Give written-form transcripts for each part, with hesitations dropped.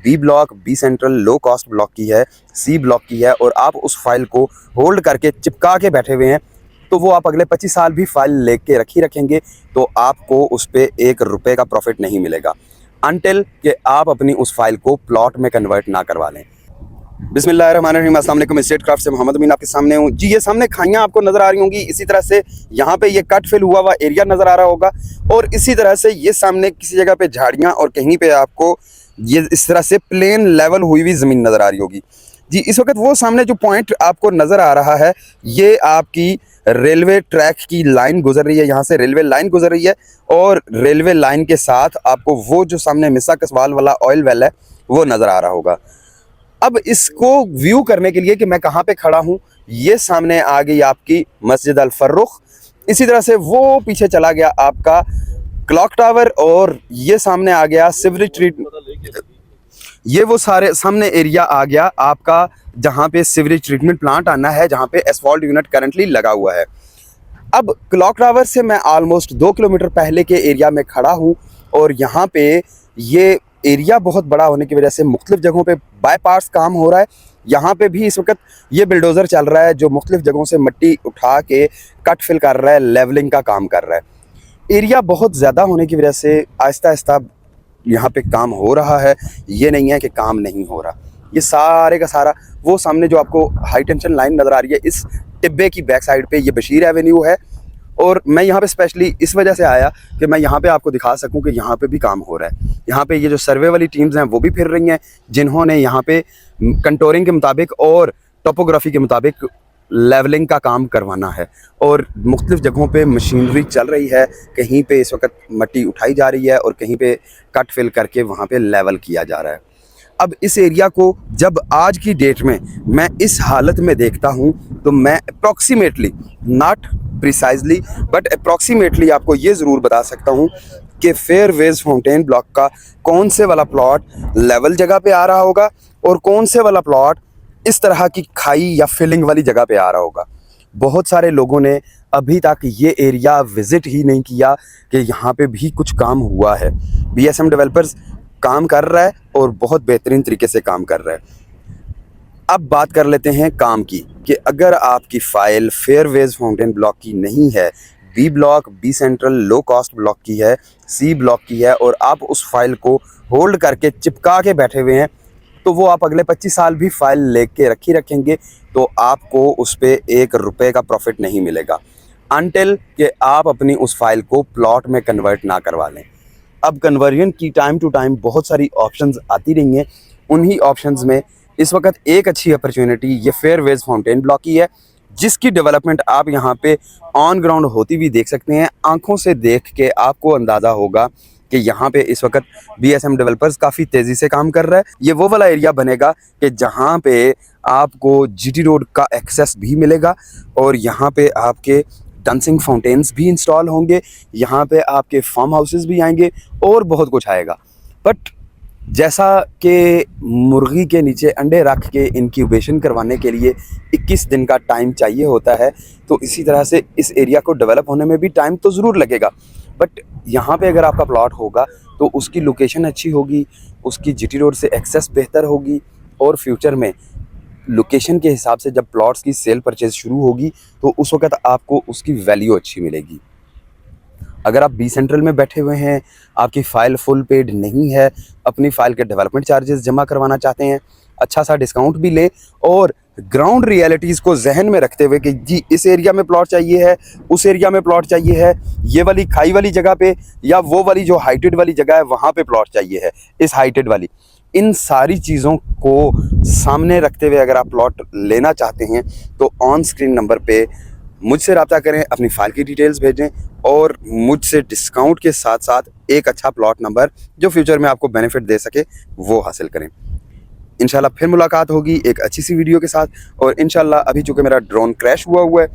B block, B central low cost block की है, C block की है और आप उस फाइल को होल्ड करके चिपका के बैठे हुए हैं, तो वो आप अगले 25 साल भी फाइल लेके रखेंगे तो आपको उस पर 1 रुपये का प्रॉफिट नहीं मिलेगा अनटिल कि आप अपनी उस फाइल को प्लॉट में कन्वर्ट ना करवा लें। बिस्मिल्लाहिर्रहमानिर्रहीम, अस्सलाम वालेकुम। स्टेट क्राफ्ट से मोहम्मद अमीन आपके सामने हूँ जी। ये सामने खाइयाँ आपको नज़र आ रही होंगी, इसी तरह से यहाँ पे ये कट फिल हुआ एरिया नज़र आ रहा होगा और इसी तरह से ये सामने किसी जगह पे झाड़ियाँ और कहीं पे आपको ये इस तरह से प्लेन लेवल हुई हुई ज़मीन नज़र आ रही होगी जी। इस वक्त वो सामने जो पॉइंट आपको नज़र आ रहा है ये आपकी रेलवे ट्रैक की लाइन गुजर रही है, यहाँ से रेलवे लाइन गुजर रही है और रेलवे लाइन के साथ आपको वो जो सामने मिसा कसवाल वाला ऑयल वेल है वो नज़र आ रहा होगा। अब इसको व्यू करने के लिए कि मैं कहाँ पे खड़ा हूँ, ये सामने आ गई आपकी मस्जिद अल फर्रुख, इसी तरह से वो पीछे चला गया आपका क्लॉक टावर और ये सामने आ गया सिवरेज ट्रीटमेंट, ये वो सारे सामने एरिया आ गया आपका जहाँ पे सिवरेज ट्रीटमेंट प्लांट आना है, जहाँ पे एसफॉल्ट यूनिट करंटली लगा हुआ है। अब क्लॉक टावर से मैं ऑलमोस्ट 2 किलोमीटर पहले के एरिया में खड़ा हूँ और यहाँ पे ये एरिया बहुत बड़ा होने की वजह से मुख्तलिफ जगहों पे बाईपास काम हो रहा है। यहाँ पे भी इस वक्त ये बिल्डोज़र चल रहा है जो मुख्तलिफ जगहों से मिट्टी उठा के कट फिल कर रहा है, लेवलिंग का काम कर रहा है। एरिया बहुत ज़्यादा होने की वजह से आहिस्ता आहिस्ता यहाँ पे काम हो रहा है, ये नहीं है कि काम नहीं हो रहा। ये सारे का सारा वो सामने जो आपको हाई टेंशन लाइन नज़र आ रही है, इस टिब्बे की बैक साइड पे ये बशीर एवेन्यू है और मैं यहाँ पे स्पेशली इस वजह से आया कि मैं यहाँ पे आपको दिखा सकूँ कि यहाँ पे भी काम हो रहा है। यहाँ पे ये जो सर्वे वाली टीम्स हैं वो भी फिर रही हैं, जिन्होंने यहाँ पे कंटोरिंग के मुताबिक और टोपोग्राफी के मुताबिक लेवलिंग का काम करवाना है और मुख्तलिफ जगहों पे मशीनरी चल रही है। कहीं पे इस वक्त मिट्टी उठाई जा रही है और कहीं पे कट फिल करके वहाँ पे लेवल किया जा रहा है। अब इस एरिया को जब आज की डेट में मैं इस हालत में देखता हूँ तो मैं approximately, not precisely but approximately आपको ये ज़रूर बता सकता हूँ कि फेयरवेज फाउंटेन ब्लॉक का कौन से वाला प्लॉट लेवल जगह पे आ रहा होगा और कौन से वाला प्लॉट इस तरह की खाई या फिलिंग वाली जगह पे आ रहा होगा। बहुत सारे लोगों ने अभी तक ये एरिया विज़िट ही नहीं किया कि यहाँ पे भी कुछ काम हुआ है। BSM डेवलपर्स काम कर रहा है और बहुत बेहतरीन तरीके से काम कर रहा है। अब बात कर लेते हैं काम की कि अगर आपकी फ़ाइल फेयरवेज फाउंटेन ब्लॉक की नहीं है, B block, B central low cost block की है, सी ब्लॉक की है और आप उस फाइल को होल्ड करके चिपका के बैठे हुए हैं, तो वो आप अगले 25 साल भी फाइल लेके रखेंगे तो आपको उस पर 1 रुपये का प्रॉफिट नहीं मिलेगा अनटिल कि आप अपनी उस फाइल को प्लॉट में कन्वर्ट ना करवा लें। अब कन्वर्जन की टाइम टू टाइम बहुत सारी ऑप्शंस आती रही हैं, उन्हीं ऑप्शंस में इस वक्त एक अच्छी अपॉर्चुनिटी ये फेयरवेज फाउंटेन ब्लॉक की है, जिसकी डेवलपमेंट आप यहाँ पे ऑन ग्राउंड होती हुई देख सकते हैं। आंखों से देख के आपको अंदाज़ा होगा कि यहाँ पे इस वक्त BSM डेवलपर्स काफ़ी तेज़ी से काम कर रहा है। ये वो वाला एरिया बनेगा कि जहाँ पे आपको GT रोड का एक्सेस भी मिलेगा और यहाँ पे आपके डांसिंग फाउंटेन्स भी इंस्टॉल होंगे, यहाँ पे आपके फार्म हाउसेस भी आएंगे और बहुत कुछ आएगा। बट जैसा कि मुर्गी के नीचे अंडे रख के इंक्यूबेशन करवाने के लिए 21 दिन का टाइम चाहिए होता है, तो इसी तरह से इस एरिया को डेवलप होने में भी टाइम तो ज़रूर लगेगा। बट यहाँ पे अगर आपका प्लॉट होगा तो उसकी लोकेशन अच्छी होगी, उसकी GT रोड से एक्सेस बेहतर होगी और फ्यूचर में लोकेशन के हिसाब से जब प्लॉट्स की सेल परचेज शुरू होगी तो उस वक्त आपको उसकी वैल्यू अच्छी मिलेगी। अगर आप बी सेंट्रल में बैठे हुए हैं, आपकी फ़ाइल फुल पेड नहीं है, अपनी फ़ाइल के डेवलपमेंट चार्जेस जमा करवाना चाहते हैं, अच्छा सा डिस्काउंट भी लें और ग्राउंड रियलिटीज़ को जहन में रखते हुए कि जी इस एरिया में प्लॉट चाहिए है, उस एरिया में प्लॉट चाहिए है, ये वाली खाई वाली जगह पे या वो वाली जो हाइटेड वाली जगह है वहाँ पे प्लॉट चाहिए है, इस हाइटेड वाली, इन सारी चीज़ों को सामने रखते हुए अगर आप प्लॉट लेना चाहते हैं तो ऑन स्क्रीन नंबर पे मुझसे रब्ता करें, अपनी फ़ाइल की डिटेल्स भेजें और मुझसे डिस्काउंट के साथ साथ एक अच्छा प्लॉट नंबर जो फ्यूचर में आपको बेनिफिट दे सके वो हासिल करें। इंशाल्लाह फिर मुलाकात होगी एक अच्छी सी वीडियो के साथ। और इंशाल्लाह अभी चूँकि मेरा ड्रोन क्रैश हुआ है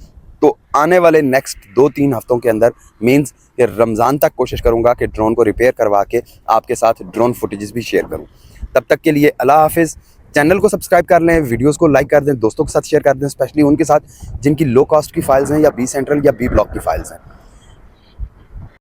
तो आने वाले नेक्स्ट 2-3 हफ्तों के अंदर मीन्स कि रमज़ान तक कोशिश करूँगा कि ड्रोन को रिपेयर करवा के आपके साथ ड्रोन फुटेजेस भी शेयर करूँ। तब तक के लिए अल्लाह हाफिज़। चैनल को सब्सक्राइब कर लें, वीडियोस को लाइक कर दें, दोस्तों के साथ शेयर कर दें, स्पेशली उनके साथ जिनकी लो कॉस्ट की फ़ाइल्स हैं या बी सेंट्रल या बी ब्लॉक की फ़ाइल्स हैं।